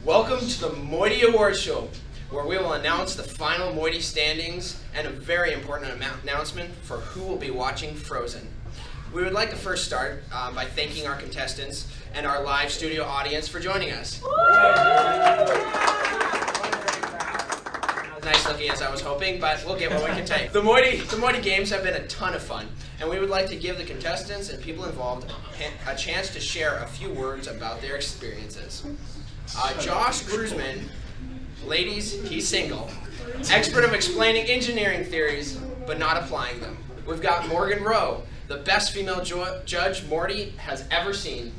Welcome to the Moidi Award Show, where we will announce the final Moidi standings and a very important announcement for who will be watching Frozen. We would like to first start by thanking our contestants and our live studio audience for joining us. Nice looking as I was hoping, but we'll get what we can take. The Moidi games have been a ton of fun, and we would like to give the contestants and people involved a chance to share a few words about their experiences. Josh Cruzman, ladies, he's single, expert of explaining engineering theories, but not applying them. We've got Morgan Rowe, the best female judge Morty has ever seen.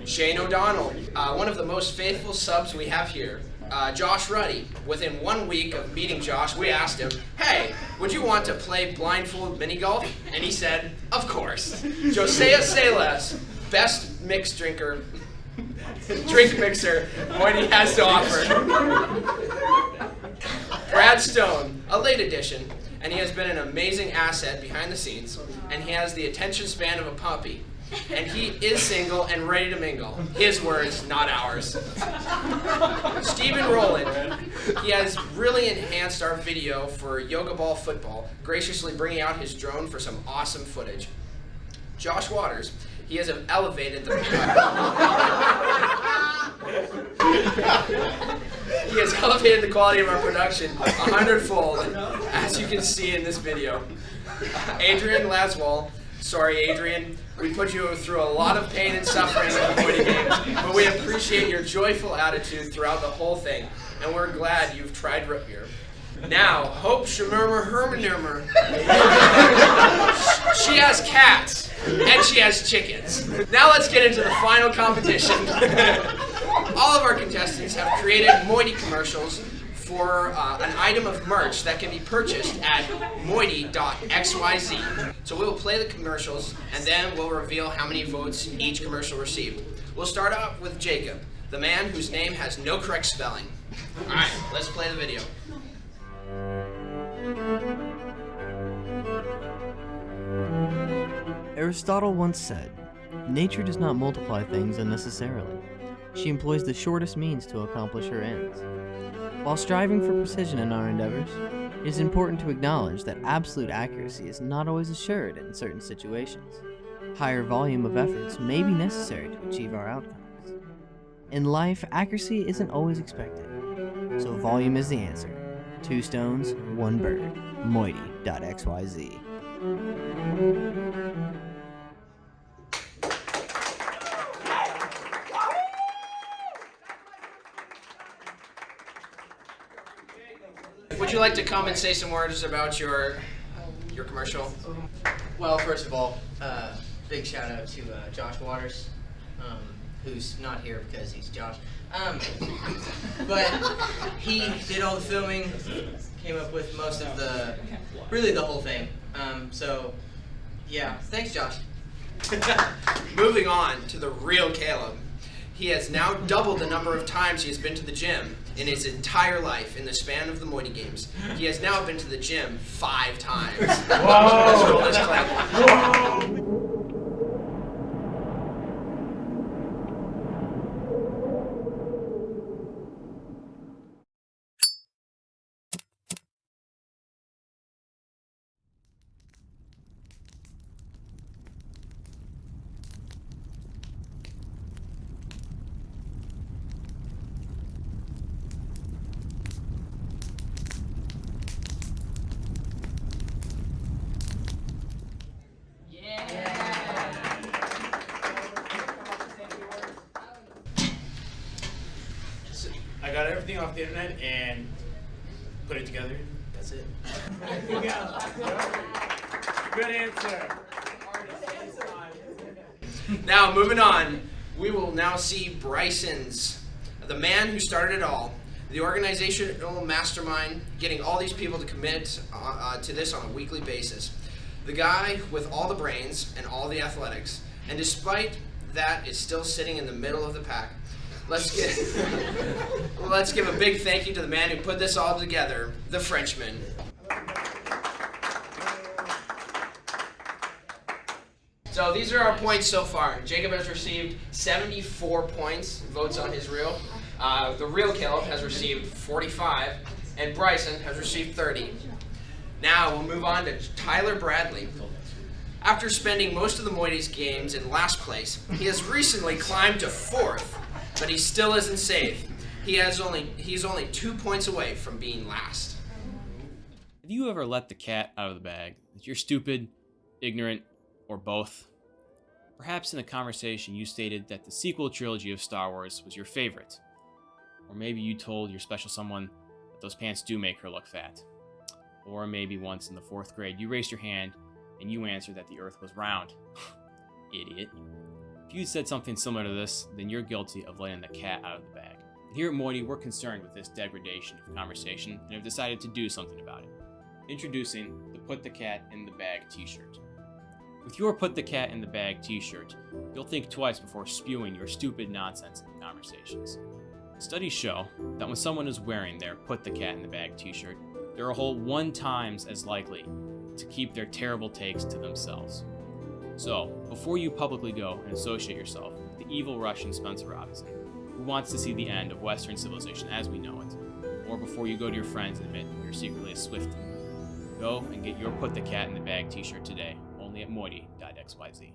Shane O'Donnell, one of the most faithful subs we have here. Josh Ruddy, within 1 week of meeting Josh, we asked him, hey, would you want to play blindfold mini golf? And he said, of course. Josiah Salas, best mixed drink mixer Moidi has to offer. Brad Stone, a late addition, and he has been an amazing asset behind the scenes, and he has the attention span of a puppy. And he is single and ready to mingle. His words, not ours. Stephen Rowland, he has really enhanced our video for Yoga Ball Football, graciously bringing out his drone for some awesome footage. Josh Waters, he has elevated the quality of our production 100-fold, as you can see in this video. Adrian Laswell, sorry Adrian, we put you through a lot of pain and suffering in the Moidi games, but we appreciate your joyful attitude throughout the whole thing, and we're glad you've tried root beer. Now, Hope Shmurmer Hermanurmer. She has cats, and she has chickens. Now let's get into the final competition. All of our contestants have created Moidi commercials for an item of merch that can be purchased at moidi.xyz. So we will play the commercials, and then we'll reveal how many votes each commercial received. We'll start off with Jacob, the man whose name has no correct spelling. All right, let's play the video. Aristotle once said, nature does not multiply things unnecessarily. She employs the shortest means to accomplish her ends. While striving for precision in our endeavors, it is important to acknowledge that absolute accuracy is not always assured in certain situations. Higher volume of efforts may be necessary to achieve our outcomes. In life, accuracy isn't always expected, so volume is the answer. 2 stones, 1 bird. moidi.xyz. Would you like to come and say some words about your commercial? Well, first of all, big shout out to Josh Waters, who's not here because he's Josh. But he did all the filming, came up with most of really the whole thing. So, yeah, thanks, Josh. Moving on to the real Caleb. He has now doubled the number of times he has been to the gym in his entire life in the span of the Moidi games. He has now been to the gym 5 times. Whoa! Let's roll this clap. Whoa! I got everything off the internet and put it together. That's it. Good answer. Now, moving on, we will now see Bryson's, the man who started it all, the organizational mastermind, getting all these people to commit to this on a weekly basis. The guy with all the brains and all the athletics, and despite that is still sitting in the middle of the pack. Let's give a big thank you to the man who put this all together, the Frenchman. So these are our points so far. Jacob has received 74 points, votes on his reel. The real Caleb has received 45, and Bryson has received 30. Now we'll move on to Tyler Bradley. After spending most of the Moidi's games in last place, he has recently climbed to 4th, but he still isn't safe. He's only 2 points away from being last. Have you ever let the cat out of the bag? That you're stupid, ignorant, or both? Perhaps in a conversation you stated that the sequel trilogy of Star Wars was your favorite. Or maybe you told your special someone that those pants do make her look fat. Or maybe once in the 4th grade you raised your hand and you answered that the earth was round. Idiot. If you said something similar to this, then you're guilty of letting the cat out of the bag. And here at Moidi, we're concerned with this degradation of conversation and have decided to do something about it. Introducing the Put the Cat in the Bag t-shirt. With your Put the Cat in the Bag t-shirt, you'll think twice before spewing your stupid nonsense in conversations. Studies show that when someone is wearing their Put the Cat in the Bag t-shirt, they're a whole 1 times as likely to keep their terrible takes to themselves. So, before you publicly go and associate yourself with the evil Russian Spencer Robinson, who wants to see the end of Western civilization as we know it, or before you go to your friends and admit you're secretly a Swiftie, go and get your Put the Cat in the Bag t-shirt today, only at moidi.xyz.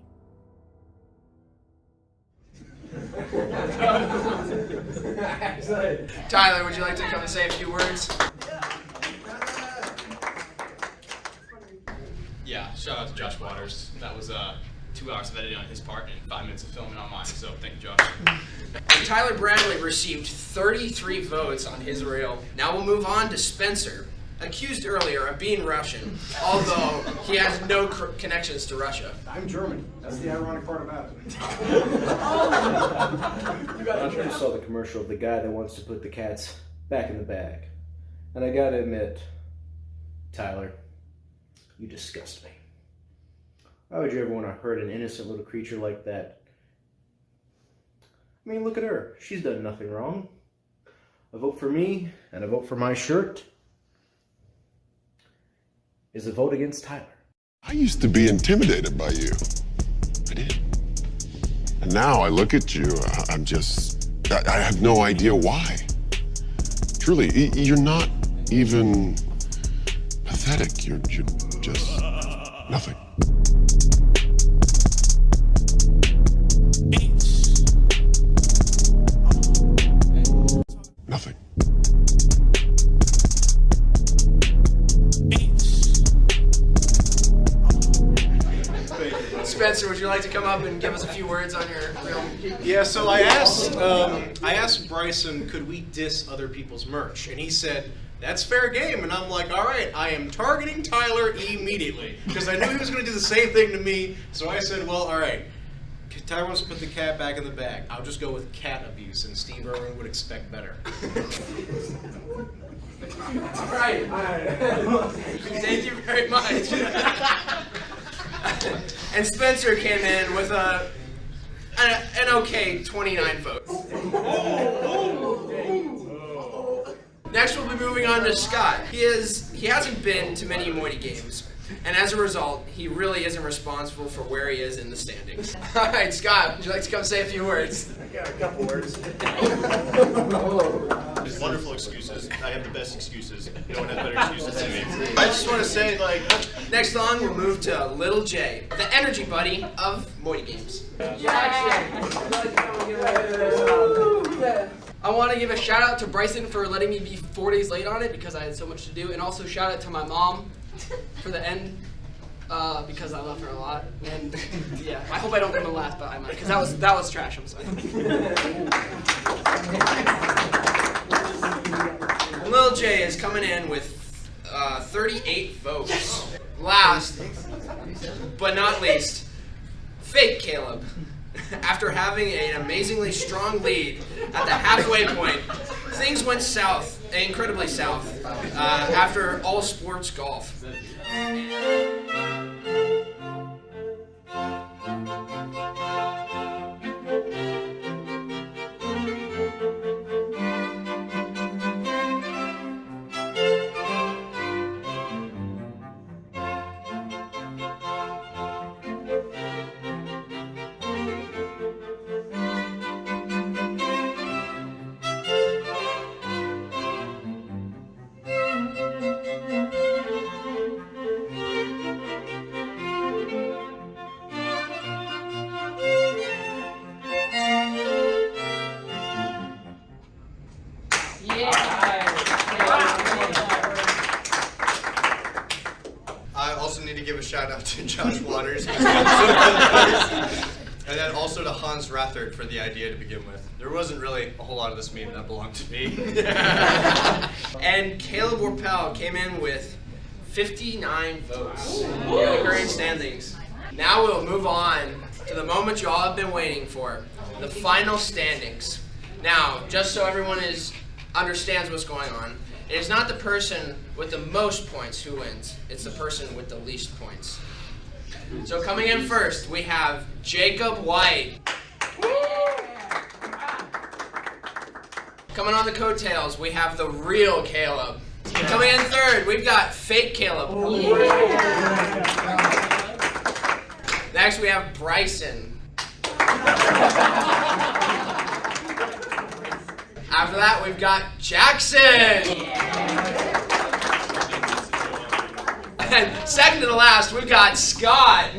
Tyler, would you like to come and say a few words? Yeah, shout out to Josh Waters. That was 2 hours of editing on his part and 5 minutes of filming on mine, so thank you, Josh. And Tyler Bradley received 33 votes on his reel. Now we'll move on to Spencer, accused earlier of being Russian, although he has no connections to Russia. I'm German. That's the ironic part about it. I'm sure you saw the commercial of the guy that wants to put the cats back in the bag. And I gotta admit, Tyler, you disgust me. Why would you ever want to hurt an innocent little creature like that? I mean, look at her. She's done nothing wrong. A vote for me and a vote for my shirt is a vote against Tyler. I used to be intimidated by you. I did. And now I look at you, I have no idea why. Truly, you're not even pathetic. You're just nothing. Nothing. Spencer, would you like to come up and give us a few words on your reel? Yeah, so I asked Bryson, could we diss other people's merch? And he said, that's fair game. And I'm like, all right, I am targeting Tyler immediately. Because I knew he was going to do the same thing to me. So I said, well, all right, Tyler wants to put the cat back in the bag. I'll just go with cat abuse, and Steve Irwin would expect better. All right. Thank you very much. And Spencer came in with an okay 29 votes. Next, we'll be moving on to Scott. He hasn't been to many Moidi games, and as a result, he really isn't responsible for where he is in the standings. All right, Scott, would you like to come say a few words? I got a couple words. Wonderful excuses. I have the best excuses. No one has better excuses than me. I just want to say, Next on, we'll move to Little J, the energy buddy of Moidi games. I want to give a shout out to Bryson for letting me be 4 days late on it because I had so much to do, and also shout out to my mom for the end because I love her a lot. And yeah, I hope I don't come in last, but I might because that was trash. I'm sorry. Lil J is coming in with 38 votes. Last, but not least, Fake Caleb. After having an amazingly strong lead at the halfway point, things went south, incredibly south, after all sports golf. shout out to Josh Waters. And then also to Hans Rathert for the idea to begin with. There wasn't really a whole lot of this meme that belonged to me. And Caleb Warpel came in with 59 votes. Great standings. Now we'll move on to the moment you all have been waiting for, the final standings. Now, just so everyone understands what's going on, it is not the person with the most points who wins. It's the person with the least points. So coming in first, we have Jacob White. Coming on the coattails, we have the real Caleb. Coming in third, we've got fake Caleb. Next, we have Bryson. After that, we've got Jackson. And second to the last, we've got Scott.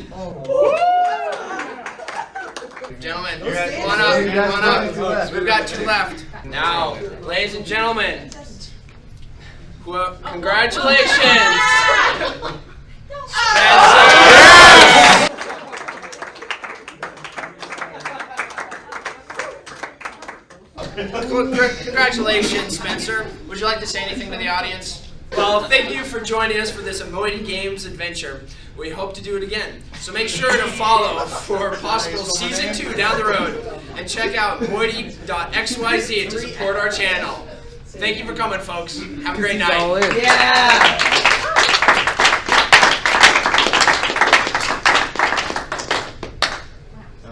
Gentlemen, come on up, come on up. We've got 2 left. Now, ladies and gentlemen, congratulations. Congratulations, Spencer. Would you like to say anything to the audience? Well, thank you for joining us for this Moidi Games adventure. We hope to do it again. So make sure to follow for possible season 2 down the road. And check out moidi.xyz to support our channel. Thank you for coming, folks. Have a great night. Yeah!